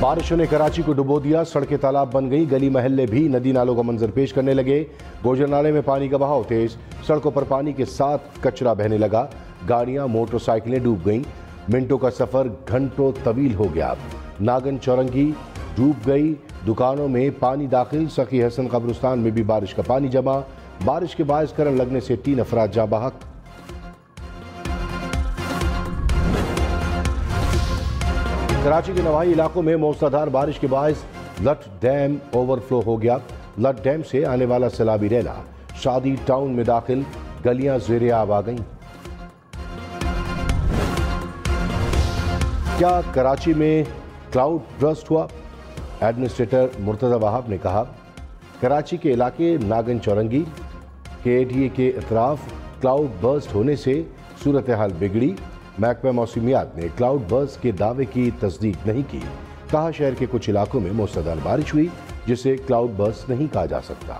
بارشوں نے کراچی کو ڈبو دیا، سڑکیں تالاب بن گئی، گلی محلے بھی ندی نالوں کا منظر پیش کرنے لگے۔ گوجر نالے میں پانی کا بہاؤ تیز، سڑکوں پر پانی کے ساتھ کچرا بہنے لگا، گاڑیاں موٹر سائیکلیں ڈوب گئیں، منٹوں کا سفر گھنٹوں طویل ہو گیا۔ ناگن چورنگی ڈوب گئی، دکانوں میں پانی داخل، سخی حسن قبرستان میں بھی بارش کا پانی جمع، بارش کے باعث کرنٹ لگنے سے 3 افراد جاں بحق۔ کراچی کے نواحی علاقوں میں موسلادھار بارش کے باعث لٹ ڈیم اوور فلو ہو گیا، لٹ ڈیم سے آنے والا سیلابی ریلا شادی ٹاؤن میں داخل، گلیاں زیر آب آ گئیں۔ کیا کراچی میں کلاؤڈ برسٹ ہوا؟ ایڈمنسٹریٹر مرتضی وہاب نے کہا کراچی کے علاقے ناگن چورنگی KATA کے اطراف کلاؤڈ برسٹ ہونے سے صورتحال بگڑی۔ محکمہ موسمیات نے کلاؤڈ برسٹ کے دعوے کی تصدیق نہیں کی، کہا شہر کے کچھ علاقوں میں موسلادھار بارش ہوئی جسے کلاؤڈ برسٹ نہیں کہا جا سکتا۔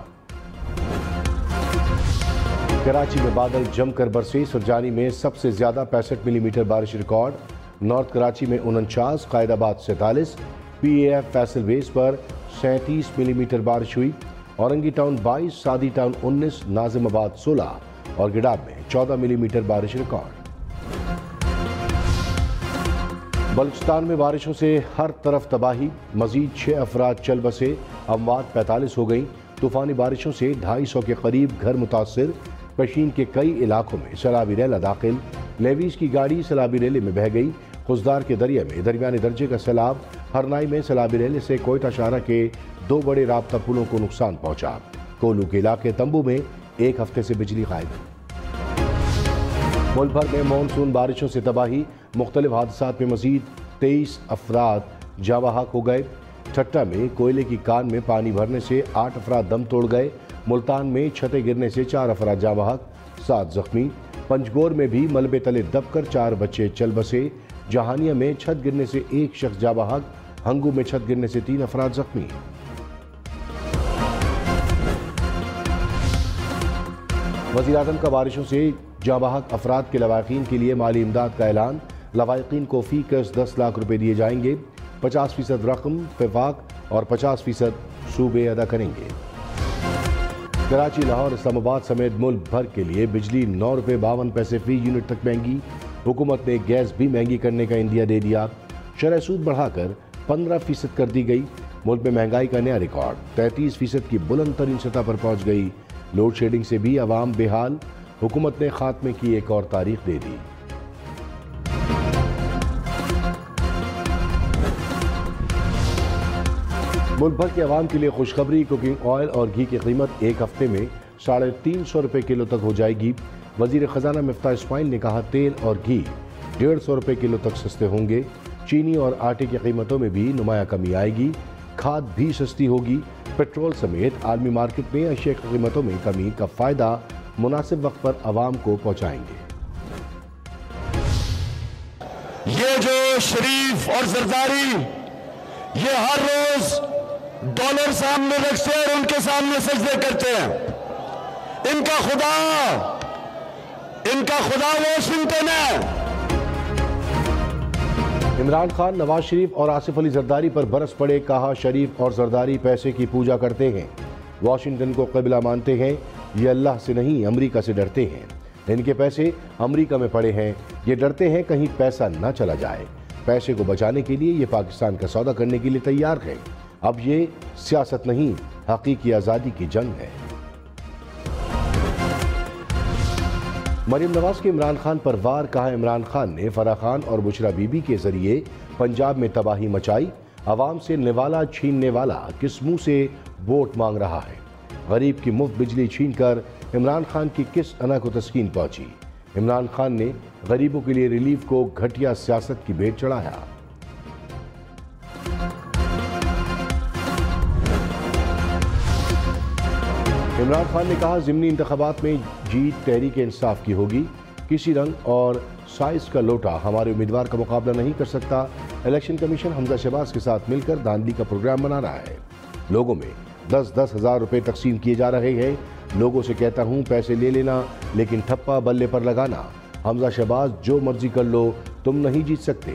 کراچی میں بادل جم کر برسے، سرجانی میں سب سے زیادہ 65 ملی میٹر بارش ریکارڈ، نارتھ کراچی میں 49، قائد آباد 47، PAF فیصل بیس پر 37 ملی میٹر بارش ہوئی، اورنگی ٹاؤن 22، سعدی ٹاؤن 19، ناظم آباد 16 اور گڈاب میں 14 ملی میٹر بارش ریکارڈ۔ بلوچستان میں بارشوں سے ہر طرف تباہی، مزید 6 افراد چل بسے، اموات 45 ہو گئیں۔ طوفانی بارشوں سے 250 کے قریب گھر متاثر، پشین کے کئی علاقوں میں سیلابی ریلا داخل، لیویز کی گاڑی سیلابی ریلے میں بہہ گئی، خزدار کے دریا میں درمیانے درجے کا سیلاب، ہرنائی میں سیلابی ریلے سے کوئٹہ شاہراہ کے 2 بڑے رابطہ پلوں کو نقصان پہنچا، کولو کے علاقے تمبو میں 1 ہفتے سے بجلی غائب۔ ملک بھر میں مانسون بارشوں سے تباہی، مختلف حادثات میں مزید 23 افراد جاں بحق ہو گئے۔ ٹھٹہ میں کوئلے کی کان میں پانی بھرنے سے 8 افراد دم توڑ گئے، ملتان میں چھتیں گرنے سے 4 افراد جاں بحق، 7 زخمی، پنجگور میں بھی ملبے تلے دب کر 4 بچے چل بسے، جہانیہ میں چھت گرنے سے 1 شخص جاں بحق، ہنگو میں چھت گرنے سے 3 افراد زخمی۔ وزیر اعظم کا بارشوں سے جاں بحق افراد کے لواحقین کے لیے مالی امداد کا اعلان، لواحقین کو فی کس 10 لاکھ روپے دیے جائیں گے، 50% رقم وفاق اور 50% صوبے ادا کریں گے۔ کراچی، لاہور، اسلام آباد سمیت ملک بھر کے لیے بجلی 9 روپے 52 پیسے فی یونٹ تک مہنگی، حکومت نے گیس بھی مہنگی کرنے کا عندیہ دے دیا، شرح سود بڑھا کر 15% کر دی گئی، ملک میں مہنگائی کا نیا ریکارڈ 33% کی بلند ترین سطح پر پہنچ گئی، لوڈ شیڈنگ سے بھی عوام بے حال، حکومت نے خاتمے کی ایک اور تاریخ دے دی۔ ملک بھر کے عوام کے لیے خوشخبری، کوکنگ آئل اور گھی کی قیمت 1 ہفتے میں 350 روپے کلو تک ہو جائے گی۔ وزیر خزانہ مفتاح اسماعیل نے کہا تیل اور گھی 150 روپے کلو تک سستے ہوں گے، چینی اور آٹے کی قیمتوں میں بھی نمایاں کمی آئے گی، کھاد بھی سستی ہوگی، پیٹرول سمیت عالمی مارکیٹ میں اشیاء کی قیمتوں میں کمی کا فائدہ مناسب وقت پر عوام کو پہنچائیں گے۔ یہ جو شریف اور زرداری یہ ہر روز ڈالر سامنے رکھتے ہیں اور ان کے سامنے سجدے کرتے ہیں، ان کا خدا واشنگٹن ہے۔ عمران خان، نواز شریف اور آصف علی زرداری پر برس پڑے، کہا شریف اور زرداری پیسے کی پوجا کرتے ہیں، واشنگٹن کو قبلہ مانتے ہیں، یہ اللہ سے نہیں امریکہ سے ڈرتے ہیں، ان کے پیسے امریکہ میں پڑے ہیں، یہ ڈرتے ہیں کہیں پیسہ نہ چلا جائے، پیسے کو بچانے کے لیے یہ پاکستان کا سودا کرنے کے لیے تیار ہے، اب یہ سیاست نہیں حقیقی آزادی کی جنگ ہے۔ مریم نواز کے عمران خان پر وار، کہا عمران خان نے فرح خان اور بشرا بی بی کے ذریعے پنجاب میں تباہی مچائی، عوام سے نوالا چھیننے والا کس منہ سے ووٹ مانگ رہا ہے، غریب کی مفت بجلی چھین کر عمران خان کی کس انا کو تسکین پہنچی، عمران خان نے غریبوں کے لیے ریلیف کو گھٹیا سیاست کی بھیٹ چڑھایا۔ عمران خان نے کہا ضمنی انتخابات میں جیت تحریک انصاف کی ہوگی، کسی رنگ اور سائز کا لوٹا ہمارے امیدوار کا مقابلہ نہیں کر سکتا، الیکشن کمیشن حمزہ شہباز کے ساتھ مل کر دھاندلی کا پروگرام بنا رہا ہے، لوگوں میں 10-10 ہزار روپے تقسیم کیے جا رہے ہیں، لوگوں سے کہتا ہوں پیسے لے لینا لیکن ٹھپا بلے پر لگانا، حمزہ شہباز جو مرضی کر لو تم نہیں جیت سکتے،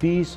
30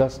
10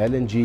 LNG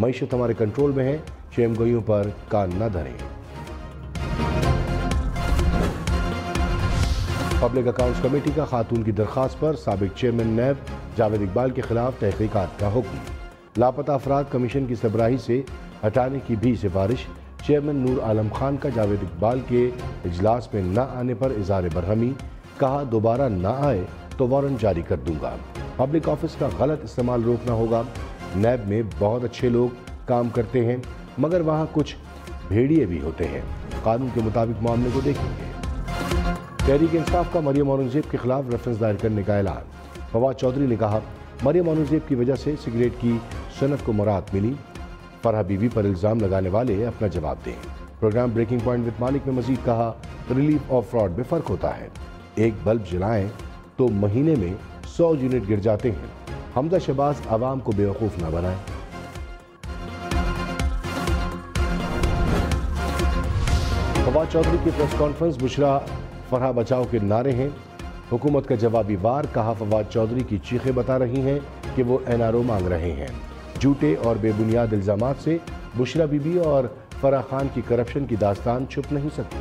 معیشت ہمارے کنٹرول میں ہے، شیم گوئیوں پر کان نہ دھریں۔ پبلک اکاؤنٹس کمیٹی کا خاتون کی درخواست پر سابق چیئرمین نیب جاوید اقبال کے خلاف تحقیقات کا حکم۔ لاپتہ افراد کمیشن کی سربراہی سے ہٹانے کی بھی سفارش۔ چیئرمین نور عالم خان کا جاوید اقبال کے اجلاس میں نہ آنے پر اظہار برہمی، کہا دوبارہ نہ آئے تو وارنٹ جاری کر دوں گا۔ پبلک آفس کا غلط استعمال روکنا ہوگا۔ نیب میں بہت اچھے لوگ کام کرتے ہیں مگر وہاں کچھ بھیڑیے بھی ہوتے ہیں، قانون کے مطابق معاملے کو دیکھیں گے۔ تحریک انصاف کا مریم اورنگزیب کے خلاف ریفرنس دائر کرنے کا اعلان۔ فواد چودھری نے کہا مریم اورنگزیب کی وجہ سے سگریٹ کی صنعت کو مراعات ملی، فرحہ بی بی پر الزام لگانے والے اپنا جواب دیں۔ پروگرام بریکنگ پوائنٹ وتھ مالک میں مزید کہا ریلیف اور فراڈ میں فرق ہوتا ہے، ایک بلب جلائیں تو مہینے میں 100 یونٹ گر جاتے ہیں۔ حمزہ شہباز عوام کو بیوقوف نہ بنائیں۔ فواد چودھری کی پریس کانفرنس، بشرا فرحہ بچاؤ کے نعرے ہیں، حکومت کا جوابی وار، کہا فواد چودھری کی چیخیں بتا رہی ہیں کہ وہ NRO مانگ رہے ہیں۔ جھوٹے اور بے بنیاد الزامات سے بشرا بی بی اور فرح خان کی کرپشن کی داستان چھپ نہیں سکتی۔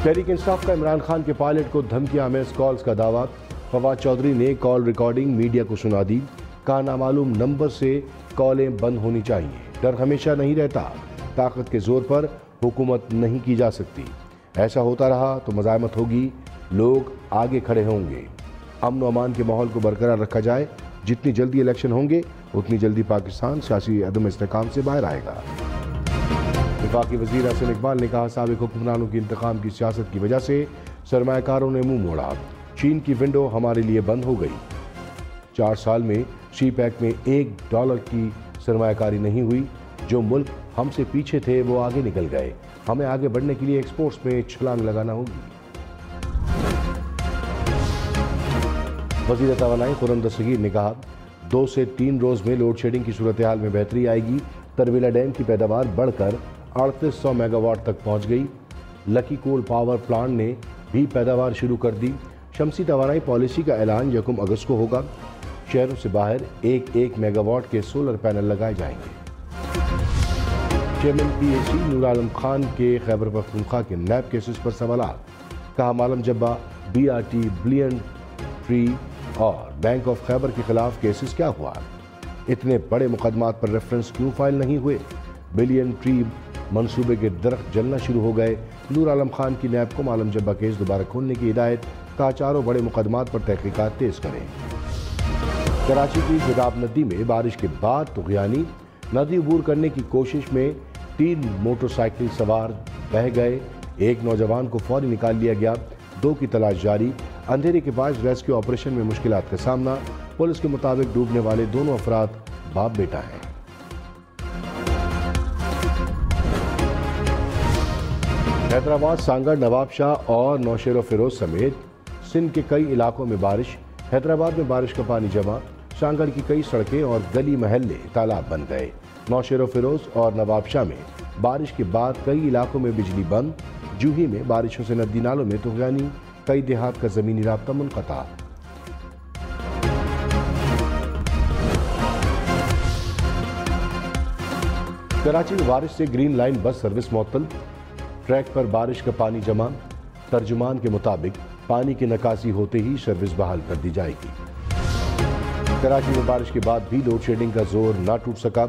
تحریک انصاف کا عمران خان کے پائلٹ کو دھمکی آمیز کالز کا دعویٰ۔ فواد چودھری نے کال ریکارڈنگ میڈیا کو سنا دی، کہا نامعلوم نمبر سے کالیں بند ہونی چاہیے، ڈر ہمیشہ نہیں رہتا، طاقت کے زور پر حکومت نہیں کی جا سکتی، ایسا ہوتا رہا تو مزاحمت ہوگی، لوگ آگے کھڑے ہوں گے، امن و امان کے ماحول کو برقرار رکھا جائے، جتنی جلدی الیکشن ہوں گے اتنی جلدی پاکستان سیاسی عدم استحکام سے باہر آئے گا۔ وفاقی وزیر حسن اقبال نے کہا سابق حکمرانوں کی انتقام کی سیاست کی وجہ سے سرمایہ کاروں نے منہ موڑا، چین کی ونڈو ہمارے لیے بند ہو گئی، 4 سال میں سی پیک میں $1 کی سرمایہ کاری نہیں ہوئی، جو ملک ہم سے پیچھے تھے وہ آگے نکل گئے، ہمیں آگے بڑھنے کے لیے ایکسپورٹس میں چھلانگ لگانا ہوگی۔ وزیر توانائی خرم دستگیر نے کہا 2 سے 3 روز میں لوڈ شیڈنگ کی صورتحال میں بہتری آئے گی، ترویلا ڈیم کی پیداوار بڑھ کر 3800 میگا واٹ تک پہنچ گئی، لکی کول پاور پلانٹ نے بھی پیداوار شروع کر دی، شمسی توانائی پالیسی کا اعلان 1 اگست کو ہوگا، شہروں سے باہر 1 میگا واٹ کے سولر پینل لگائے جائیں گے۔ چیئرمین PAC نور عالم خان کے خیبر پختونخوا کے نیب کیسز پر سوالات، کہا مالم جبہ، BRT، بلین ٹری اور بینک آف خیبر کے خلاف کیسز کیا ہوا، اتنے بڑے مقدمات پر ریفرنس کیوں فائل نہیں ہوئے، بلین ٹری منصوبے کے درخت جلنا شروع ہو گئے، نور عالم خان کی نیب کو مالم جبہ کیس دوبارہ کھولنے کی ہدایت، کہا چاروں بڑے مقدمات پر تحقیقات تیز کریں۔ کراچی کی گداب ندی میں بارش کے بعد طغیانی، ندی عبور کرنے کی کوشش میں 3 موٹر سائیکل سوار بہہ گئے، ایک نوجوان کو فوری نکال لیا گیا، 2 کی تلاش جاری، اندھیرے کے باعث ریسکیو آپریشن میں مشکلات کا سامنا، پولیس کے مطابق ڈوبنے والے دونوں افراد باپ بیٹا ہیں۔ حیدرآباد، سانگڑ، نواب شاہ اور نوشہر و فیروز سمیت سندھ کے کئی علاقوں میں بارش، حیدرآباد میں بارش کا پانی جمع، سانگڑ کی کئی سڑکیں اور گلی محلے تالاب بن گئے، نوشہر و فیروز اور نواب شاہ میں بارش کے بعد کئی علاقوں میں بجلی بند، جوہی میں بارشوں سے ندی نالوں میں طغیانی، کئی دیہات کا زمینی رابطہ منقطع۔ کراچی میں بارش سے گرین لائن بس سروس معطل، ٹریک پر بارش کا پانی جمع، ترجمان کے مطابق پانی کی نکاسی ہوتے ہی سروس بحال کر دی جائے گی۔ کراچی میں بارش کے بعد بھی لوڈ شیڈنگ کا زور نہ ٹوٹ سکا،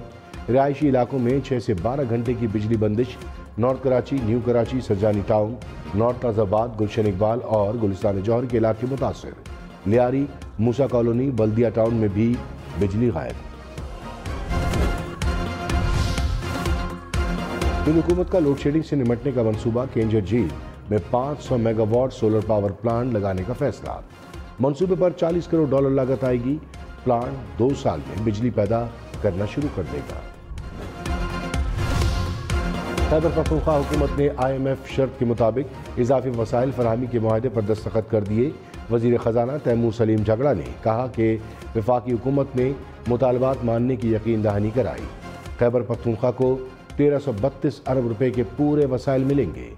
رہائشی علاقوں میں 6 سے 12 گھنٹے کی بجلی بندش، north Karachi, new Karachi, Surjani town, north تازہ آباد، گلشن اقبال اور گلستان جوہر کے علاقے متاثر، لیاری، موسیٰ کالونی، بلدیہ ٹاؤن میں بھی بجلی غائب۔ حکومت کا لوڈ شیڈنگ سے نمٹنے کا منصوبہ، کینجر جھیل میں 500 megawatt solar power plant لگانے کا فیصلہ، منصوبے پر $40 کروڑ لاگت آئے گی، پلانٹ 2 سال میں بجلی پیدا کرنا شروع کر دے گا۔ خیبر پختونخوا حکومت نے IMF شرط کے مطابق اضافی وسائل فراہمی کے معاہدے پر دستخط کر دیے، وزیر خزانہ تیمور سلیم جھگڑا نے کہا کہ وفاقی حکومت نے مطالبات ماننے کی یقین دہانی کرائی، خیبر پختونخوا کو 1332 ارب روپے کے پورے وسائل ملیں گے،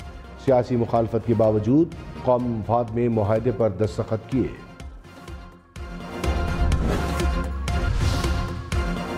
سیاسی مخالفت کے باوجود قومی مفاد میں معاہدے پر دستخط کیے۔